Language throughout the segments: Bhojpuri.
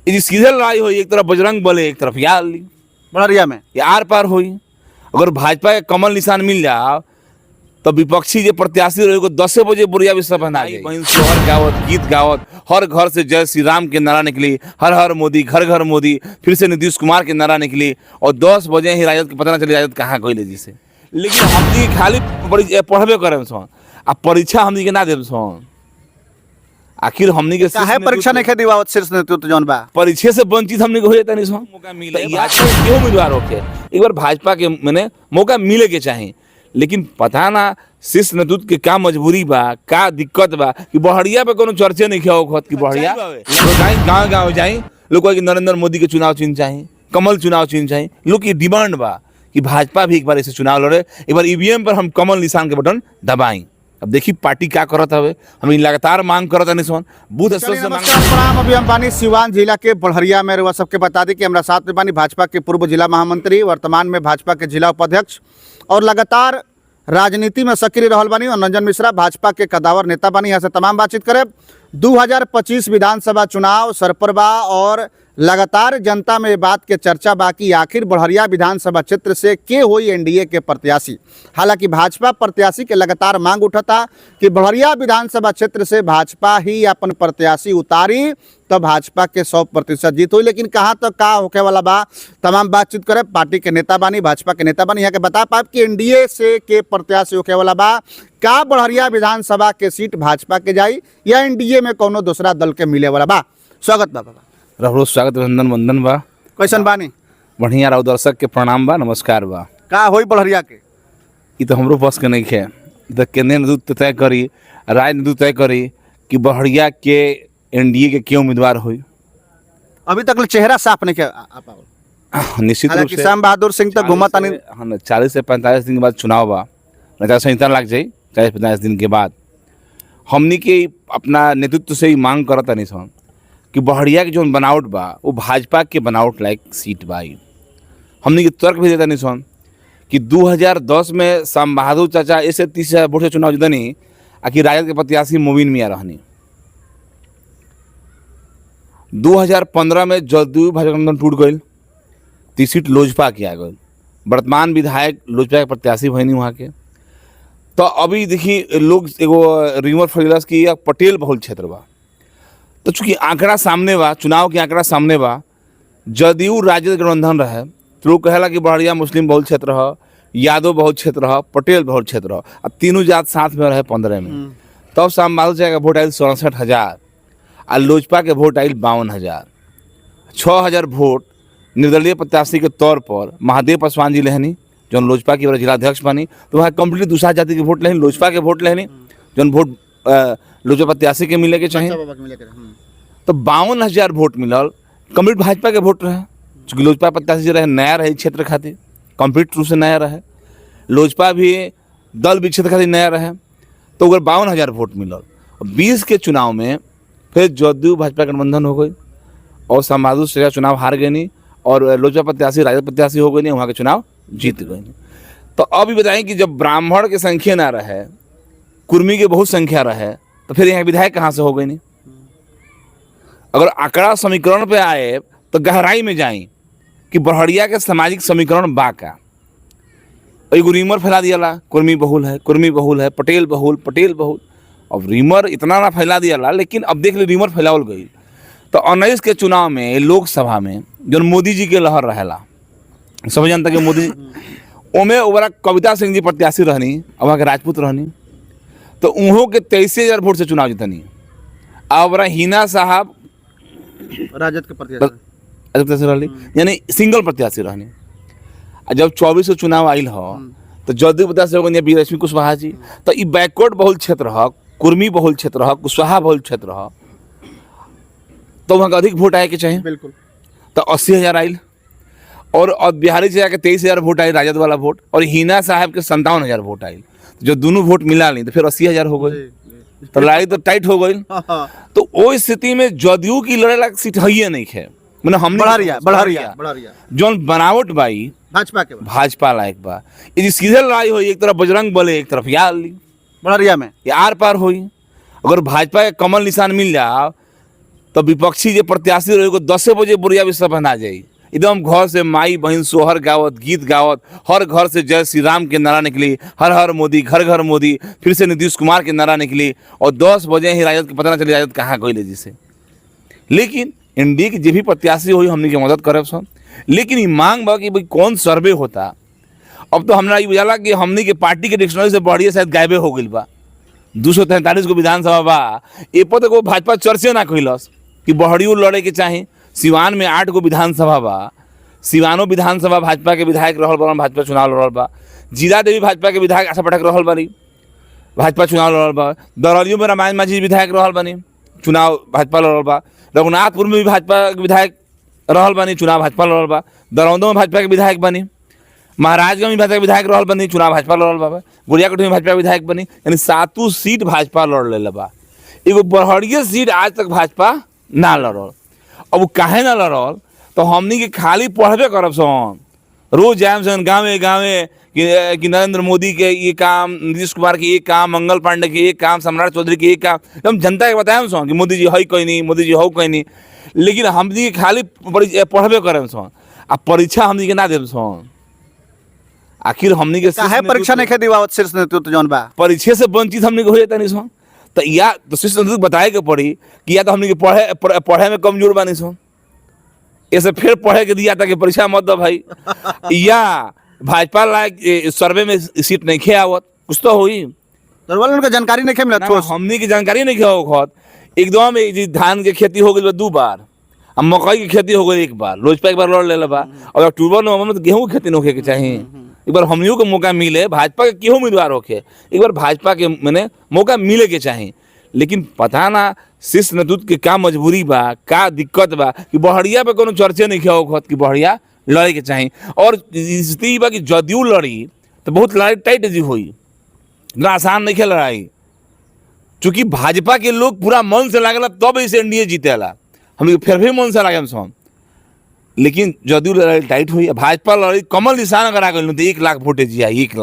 ये सीधे लड़ाई हुई, एक तरफ बजरंग बले, एक तरफ यार ली बड़हरिया में ये आर पार हुई। अगर भाजपा के कमल निशान मिल जाओ तो विपक्षी जो प्रत्याशी रहे 10 बजे बुढ़िया भी सब बना सोहर गावत, गीत गावत, हर घर से जय श्री राम के नारा निकली, हर हर मोदी, घर घर मोदी, फिर से नीतीश कुमार के नारा निकली और 10 बजे ही राजद के पता ना चली राजद कहाँ गई जिसे। लेकिन हमनी खाली पढ़बे करे सोन आ परीक्षा हमनी के ना देव सोन। आखिर हमनी के काहे परीक्षा नहीं दिवावत शीर्ष नेतृत्व जौन बा परीक्षा से वंचित हमने हो जाता नहीं सो मौका मिले क्यों उम्मीदवार होके एक बार भाजपा के मैंने मौका मिले के चाहे। लेकिन पता ना शीर्ष नेतृत्व के का मजबूरी बा, का दिक्कत बा कि बहरिया पे कोनो चर्चे नहीं किया होत कि बहरिया गाँव गाँव जाए लोग कि नरेंद्र मोदी के चुनाव चिन्ह चाहिए, कमल चुनाव चिन्ह चाहिए। लोग की डिमांड बा कि भाजपा भी एक बार ऐसे चुनाव लड़े, एक बार ईवीएम पर हम कमल निशान के बटन दबाई। अब देखी पार्टी क्या करत हवे, हम लगातार मांग करत हनी सोन बूथ स्तर से मांग। प्रणाम, अभी हम बानी सिवान जिला के बड़हरिया में। रउआ सबके बता दी कि हमरा साथ में बानी भाजपा के पूर्व जिला महामंत्री, वर्तमान में भाजपा के जिला उपाध्यक्ष और लगातार राजनीति में सक्रिय रहल बानी और रंजन मिश्रा भाजपा के कदावर नेता बानी। यहाँ से तमाम बातचीत करे। 2025 विधानसभा चुनाव सरपर बा और लगातार जनता में बात के चर्चा बाकी आखिर बड़हरिया विधानसभा क्षेत्र से के होई एनडीए के प्रत्याशी। हालांकि भाजपा प्रत्याशी के लगातार मांग उठता कि बड़हरिया विधानसभा क्षेत्र से भाजपा ही अपन प्रत्याशी उतारी तो भाजपा के 100% जीत हुई। लेकिन कहाँ तक का होके वाला बा तमाम बातचीत करे। पार्टी के नेता बानी, भाजपा के नेता बानी, यहाँ के बता पाए कि एनडीए से के प्रत्याशी होके वाला बा का बड़हरिया विधानसभा के सीट भाजपा के जाई या एनडीए में कोनो दूसरा दल के मिले वाला बा। स्वागत बा बाबा। रहो स्वागत, वंदन वंदन बा। कैसन बानी? बढ़िया रहो, दर्शक के प्रणाम बा, नमस्कार बा। का होई बड़हरिया के? ये तो हमरो बस के नहीं है। तो केंद्रीय नेतृत्व तय करी, राज्य नेतृत्व तय करी कि बड़हरिया के एनडीए के क्यों उम्मीदवार हुई। अभी तक चेहरा साफ नहीं किया। निश्चित रूप से श्याम बहादुर सिंह तक घुमा तानी। 40 से 45 दिन के बाद चुनाव बा, आचार संहिता लग जाये 40-45 दिन के बाद। हमनी के अपना नेतृत्व से ही मांग करता नहीं सन कि बड़हरिया के जो बनावट बा वो भाजपा के बनावट लायक सीट बा। हमने के तर्क भी देता नहीं सन कि 2010 में श्याम बहादुर चाचा ऐसे 30,000 वोट से चुनाव जीतनी आखिर राजद के प्रत्याशी मोबिन मियाँ रहनी। 2015 में जदयू भाजपा गठबंधन टूट गई, 30 सीट लोजपा के आ गई। वर्तमान विधायक लोजपा के प्रत्याशी भईनी वहाँ के। तो अभी देखिए लोग एगो रिमोट फैलस की पटेल बहुल क्षेत्र बा, तो चूंकि आंकड़ा सामने बा, चुनाव के आंकड़ा सामने बा, जदयू राजद गठबंधन रहे तो लोग कहेला कि बड़हरिया मुस्लिम बहुल क्षेत्र है, यादव बहुल क्षेत्र है, पटेल बहुल क्षेत्र है। अब तीनों जात साथ में रहे 15 में। तब श्याम बहादुर चाचा का वोट आयल 67,000 और लोजपा के वोट आयल 52,000। 6,000 वोट निर्दलीय प्रत्याशी के तौर पर महादेव पासवान जी लेहनी जो लोजपा की जिलाध्यक्ष बनी। तो वहाँ कम्प्लीट दूसरा जाति के वोट लेनी, लोजपा के वोट लेनी जो वोट लोजपा प्रत्याशी के मिले के चाहिए। तो 52,000 वोट मिलल, कम्प्लीट भाजपा के वोट रहे। चूँकि लोजपा प्रत्याशी रहे नया रहे क्षेत्र खातिर, कम्प्लीट रूप से नया रहे। लोजपा भी दल भी क्षेत्र खातिर नया रहे, तो अगर 52,000 वोट मिलल। 20 के चुनाव में फिर जदयू भाजपा गठबंधन हो गई और श्याम बहादुर चाचा चुनाव हार गए नहीं और लोजपा प्रत्याशी राजद प्रत्याशी हो गई नहीं, वहाँ के चुनाव जीत गए नहीं। तो अभी बताएं कि जब ब्राह्मण की संख्या ना रहे, कुर्मी की बहुत संख्या रहे, तो फिर यहाँ विधायक कहाँ से हो गई नहीं। अगर आंकड़ा समीकरण पे आए तो गहराई में जाएं कि बड़हरिया के सामाजिक समीकरण बा का। एगो रीमर फैला दियाला, कुर्मी बहुल है, कुर्मी बहुल है, पटेल बहुल, पटेल बहुल। अब रीमर इतना ना फैला दियाला, लेकिन अब देख ली रीमर फैलावल गई। तो 19 के चुनाव में लोकसभा में जो मोदी जी के लहर रहेला, समझ जानता कि मोदी ओमे ओवरा कविता सिंह जी प्रत्याशी रहनी, अब वहाँ के राजपूत रहनी। तो उन्हों के 23,000 वोट से चुनाव जीतनी। अब हिना साहब राजद के प्रत्याशी रहनी, यानी सिंगल प्रत्याशी रहनी। जब 24 से चुनाव आयल हो तो जदयू प्रत्याशी हो गई वीरलक्ष्मी कुशवाहा जी। तो ये बैकवर्ड बहुल क्षेत्र है, कुर्मी बहुल क्षेत्र है, कुशवाहा बहुल क्षेत्र है, तो वहाँ का अधिक वोट आए के चाहिए। बिल्कुल। तो 80,000 आयल और बिहारी जी के 23,000 वोट आये राजद वाला वोट, और हिना साहब के 57,000 वोट आये। जो दोनों वोट मिला ली तो फिर 80,000 हो गई। तो लड़ाई तो टाइट हो गई। तो वो स्थिति में जदयू की लड़ाई लायक सीट है नहीं है, मतलब हमने बड़हरिया जो बनावट बाई भाजपा लायक बा। ये सीधे लड़ाई हुई, एक तरफ बजरंग बले, एक तरफ यार ली बड़हरिया में ये आर पार हुई। अगर भाजपा के कमल निशान मिल जाओ तो विपक्षी जो प्रत्याशी रहे 10 बजे बुढ़िया भी सब ना जाई, एकदम घर से माई बहन सोहर गावत गीत गावत, हर घर से जय श्री राम के नारा निकली, हर हर मोदी घर घर मोदी, फिर से नीतीश कुमार के नारा निकली और 10 बजे ही राजद के पता ना चली राजद कहाँ गई जिसे। लेकिन एनडीए की जो भी प्रत्याशी हुई हमने की मदद करे सब, लेकिन ये मांग बा कि भाई कौन सर्वे होता। अब तो हमरा ये बुझाला कि हमने के पार्टी के डिक्शनरी से बढ़िया शायद गायबे हो गई बा। 243 को विधानसभा बा, ए पर तो भाजपा चर्चे ना कैलस कि बहड़ियों लड़े के चाहे। सिवान में 8 गो विधानसभा बा, सिवानो विधानसभा भाजपा के विधायक रहल बा, भाजपा चुनाव लड़ल बा। जीरा देवी भाजपा के विधायक आशा पाठक रहल बानी, भाजपा चुनाव लड़ल बा। दरौलियों में रामायण माझी विधायक रहल बानी, चुनाव भाजपा लड़ल बा। रघुनाथपुर में भी भाजपा के विधायक रहल बानी, चुनाव भाजपा लड़ल बा। दरौंदो में भाजपा के विधायक बनी, महाराजगंज में भाजपा के विधायक रहल बनी, चुनाव भाजपा लड़ल बा। गुड़ियाकोट में भाजपा के विधायक बनी, यानी 7 सीट भाजपा लड़ ले बा। एगो बहड़िया सीट आज तक भाजपा ना लड़ल। अब वो काहे ना लड़ल, तो हमनी के खाली पढ़बे करब सन, रोज जाए सन गाँवे गाँवे कि नरेंद्र मोदी के ये काम, नीतीश कुमार के ये काम, मंगल पांडे के ये काम, सम्राट चौधरी के ये काम, हम जनता के बताएं सन कि मोदी जी है कोई नहीं, मोदी जी हो कोई नहीं। लेकिन हमनी के खाली पढ़बे करब सन आ परीक्षा हमनी के ना देब सन। आखिर हमनी के काहे परीक्षा नहीं दिवावत शीर्ष नेतृत्व जौन बा, परीक्षा से वंचित हमनी के हो जाता नहीं सन। तो या तो शीर्ष नेतृत्व बताए के पड़ी कि या तो हमनी के पढ़े में कमजोर बानी सन, ऐसे फिर पढ़े के दिया था कि परीक्षा मत दो भाई, या भाजपा लायक सर्वे में सीट नहीं खे आवत, कुछ तो हुई तो उनका जानकारी नहीं मिलत। हमनी की जानकारी नहीं खे एकदम धान के खेती हो गई 2 बार, अब मकई की खेती हो गई 1 बार, लोजपा 1 बार लड़ ले बा। और अक्टूबर नवंबर में तो गेहूं की खेती नहीं होके के चाहिए। एक बार हमनियों को मौका मिले, भाजपा के केहू उम्मीदवार होके एक बार भाजपा के मैंने मौका मिले के चाहिए। लेकिन पता ना शीर्ष नेतृत्व के का मजबूरी बा, का दिक्कत बा कि बहड़िया पे कोनो चर्चे नहीं होत कि बहड़िया लड़े के चाहिए। और स्थिति बा कि जदयू लड़ी तो बहुत लड़ाई टाइट जी हुई, इतना आसान नहीं लड़ाई, चूँकि भाजपा के लोग पूरा मन से लागला तब इसे एनडीए जीतेला, हम फिर भी मन से लागे हम। लेकिन जदयू लड़ाई टाइट हुई, भाजपा लड़ी कमल निशान अगर आ गई तो 1 लाख वोटे जी आई, 1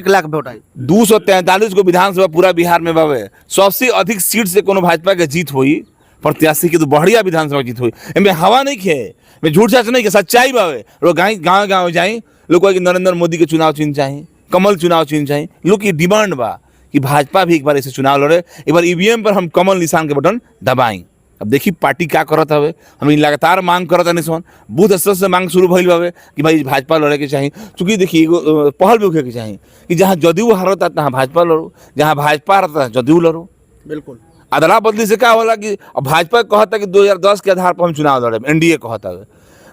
लाख वोट आई। 243 को विधानसभा पूरा बिहार में बावे, सबसे अधिक सीट से कोनो भाजपा के जीत हुई प्रत्याशी की तो बढ़िया विधानसभा जीत हुई। इनमें हवा नहीं खे, मैं झूठ सच नहीं के सच्चाई बावे। लोग गाँव गाँव जाई, लोग कहे कि नरेंद्र मोदी के चुनाव चिन्ह चाहिए, कमल चुनाव चिन्ह चाहिए। लोग की डिमांड बा कि भाजपा भी एक बार ऐसे चुनाव लड़े, एक बार ईवीएम पर हम कमल निशान के बटन दबाई। अब देखिए पार्टी क्या करत हवे, हम लगातार मांग करत नहीं सन, बूथ स्तर से मांग शुरू भइल बावे कि भाई भाजपा लड़े के चाहिए। चूँकि देखिए पहल भी होके के चाहिए कि जहाँ जदयू हारता तहाँ भाजपा लड़ो, जहाँ भाजपा हारता जदयू लड़ो। बिल्कुल अदला बदली से क्या होला कि भाजपा कहता कि 2010 के आधार पर हम चुनाव लड़े, एनडीए कहता है।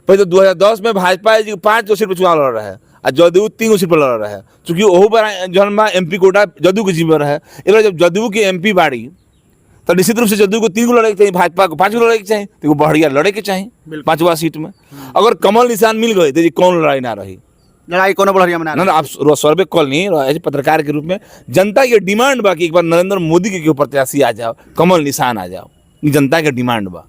पहले तो 2010 में भाजपा 5 सीट पर चुनाव लड़ रहा है और जदयू 3 सीट पर लड़ रहा है, चूँकि वह बार जौन एमपी कोटा जदयू के जिम्मे है। एक बार जब जदयू के एमपी बाड़ी तो निश्चित रूप से जदयू को 3 गो लड़े के चाहिए, भाजपा को 5 गो लड़े के चाहिए, तो बढ़िया लड़े के चाहिए 5वां सीट में। अगर कमल निशान मिल गए तो कौन लड़ाई ना रही, लड़ाई कोनो बढ़िया में ना। आप सर्वे कॉल नहीं पत्रकार के रूप में जनता की डिमांड बा कि एक बार नरेंद्र मोदी के प्रत्याशी आ जाओ, कमल निशान आ जाओ, जनता के डिमांड बा।